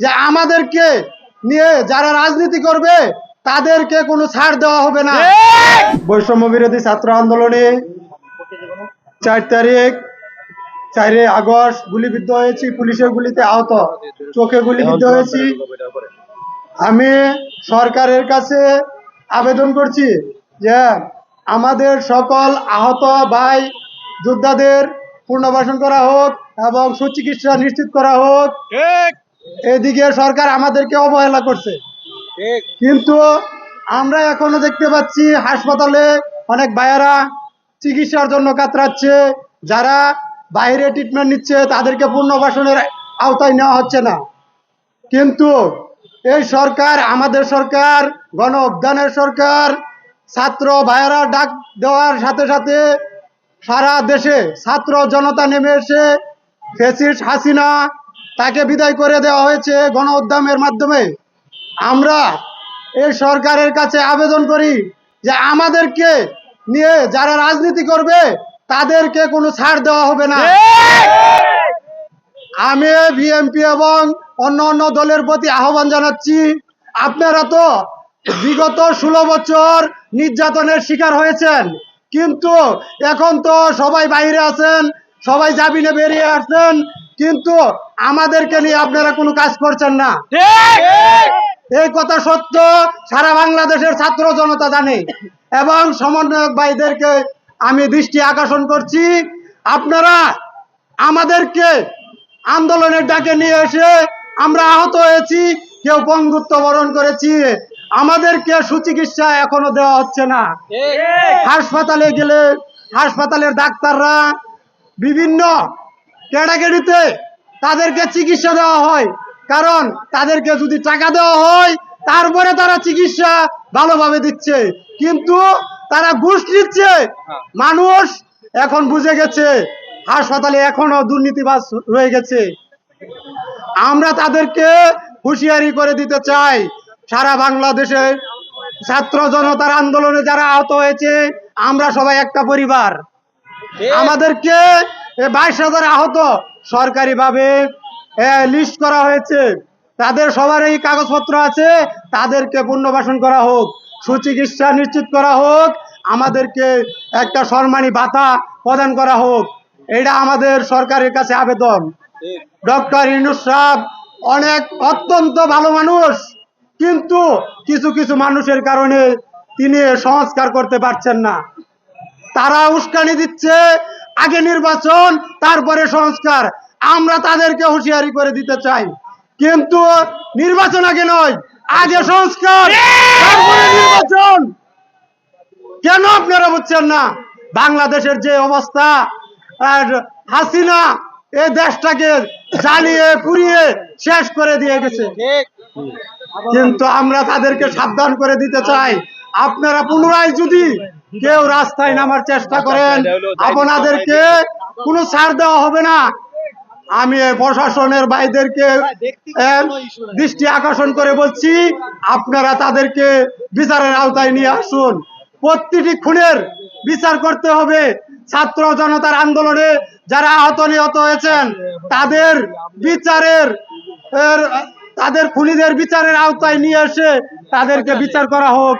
যে আমাদেরকে নিয়ে যারা রাজনীতি করবে তাদেরকে কোনো ছাড় দেওয়া হবে না। বৈষম্য বিরোধী ছাত্র আন্দোলনে 4 আগস্ট গুলিবিদ্ধ হয়েছি, পুলিশের গুলিতে আহত, চোখে গুলিবিদ্ধ হয়েছি। আমি সরকারের কাছে আবেদন করছি যে আমাদের সকল আহত ভাই যোদ্ধাদের পুনর্বাসন করা হোক এবং সুচিকিৎসা নিশ্চিত করা হোক। এদিকে সরকার আমাদেরকে অবহেলা করছে, কিন্তু আমরা এখনো দেখতে পাচ্ছি হাসপাতালে অনেক ভাইয়েরা চিকিৎসার জন্য কাতরাচ্ছে। যারা বাইরে ট্রিটমেন্ট নিচ্ছে তাদেরকে পুনর্বাসনের আওতায় নেওয়া হচ্ছে না। কিন্তু এই সরকার, আমাদের সরকার, গণ অভ্যুত্থানের সরকার, ছাত্র ভাইয়েরা ডাক দেওয়ার সাথে সাথে সারা দেশে ছাত্র জনতা নেমে এসে ফ্যাসিস্ট হাসিনা তাকে বিদায় করে দেওয়া হয়েছে গণ অভ্যুত্থানের মাধ্যমে। আমরা এই সরকারের কাছে আবেদন করি যে আমাদেরকে নিয়ে যারা রাজনীতি করবে তাদেরকে কোনো ছাড় দেওয়া হবে না। আমি বিএনপি এবং অন্য অন্য দলের প্রতি আহ্বান জানাচ্ছি, আপনারা তো বিগত 16 বছর নির্যাতনের শিকার হয়েছেন, কিন্তু এখন তো সবাই বাইরে আছেন, সবাই জামিনে বেরিয়ে আসছেন, কিন্তু আমাদেরকে নিয়ে আপনারা কোনো কাজ করছেন না। এই কথা সত্য, সারা বাংলাদেশের ছাত্র জনতা জানে। এবং সমন্বয়ক ভাইদেরকে আমি দৃষ্টি আকর্ষণ করছি, আপনারা আমাদেরকে আন্দোলনের ডাকে নিয়ে এসে আমরা আহত হয়েছি, কেউ পঙ্গুত্ব বরণ করেছি, আমাদেরকে সুচিকিৎসা এখনো দেওয়া হচ্ছে না। হাসপাতালে গেলে হাসপাতালের ডাক্তাররা বিভিন্ন ক্যাটাগরিতে তাদেরকে চিকিৎসা দেওয়া হয়, কারণ তাদেরকে যদি টাকা দেওয়া হয় তারপরে তারা চিকিৎসা ভালোভাবে দিচ্ছে, কিন্তু তারা ঘুষ নিচ্ছে। মানুষ এখন বুঝে গেছে হাসপাতালে এখনো দুর্নীতিবাজ রয়ে গেছে। আমরা তাদেরকে হুঁশিয়ারি করে দিতে চাই, সারা বাংলাদেশে ছাত্র জনতার আন্দোলনে যারা আহত হয়েছে আমরা সবাই একটা পরিবার। আমাদেরকে 22,000 আহত সরকারিভাবে লিস্ট করা হয়েছে, তাদের সবার এই কাগজপত্র আছে, তাদেরকে পুনর্বাসন করা হোক, সুচিকিৎসা নিশ্চিত করা হোক, আমাদেরকে একটা সম্মানী ভাতা প্রদান করা হোক। এটা আমাদের সরকারের কাছে আবেদন। ডক্টর ইউনূস সাহেব অত্যন্ত ভালো মানুষ, কিন্তু কিছু কিছু মানুষের কারণে তিনি সংস্কার করতে পারছেন না। তারা উস্কানি দিচ্ছে, আগে নির্বাচন তারপরে সংস্কার। আমরা তাদেরকে হুঁশিয়ারি করে দিতে চাই, কিন্তু নির্বাচন আগে নয়, আগে সংস্কার তারপরে নির্বাচন। কেন আপনারা বুঝছেন না? বাংলাদেশের যে অবস্থা, আর হাসিনা এই দেশটাকে জ্বালিয়ে পুড়িয়ে শেষ করে দিয়ে গেছে, কিন্তু আমরা তাদেরকে সাবধান করে দিতে চাই, আপনারা পুনরায় যদি কেউ রাস্তায় নামার চেষ্টা করেন আপনাদেরকে কোনো ছাড় দেওয়া হবে না। আমি প্রশাসনের ভাইদেরকে দৃষ্টি আকর্ষণ করে বলছি, আপনারা তাদেরকে বিচারের আওতায় নিয়ে আসুন। প্রতিটি খুনের বিচার করতে হবে। ছাত্র জনতার আন্দোলনে যারা আহত নিহত হয়েছেন তাদের খুনিদের বিচারের আওতায় নিয়ে এসে তাদেরকে বিচার করা হোক।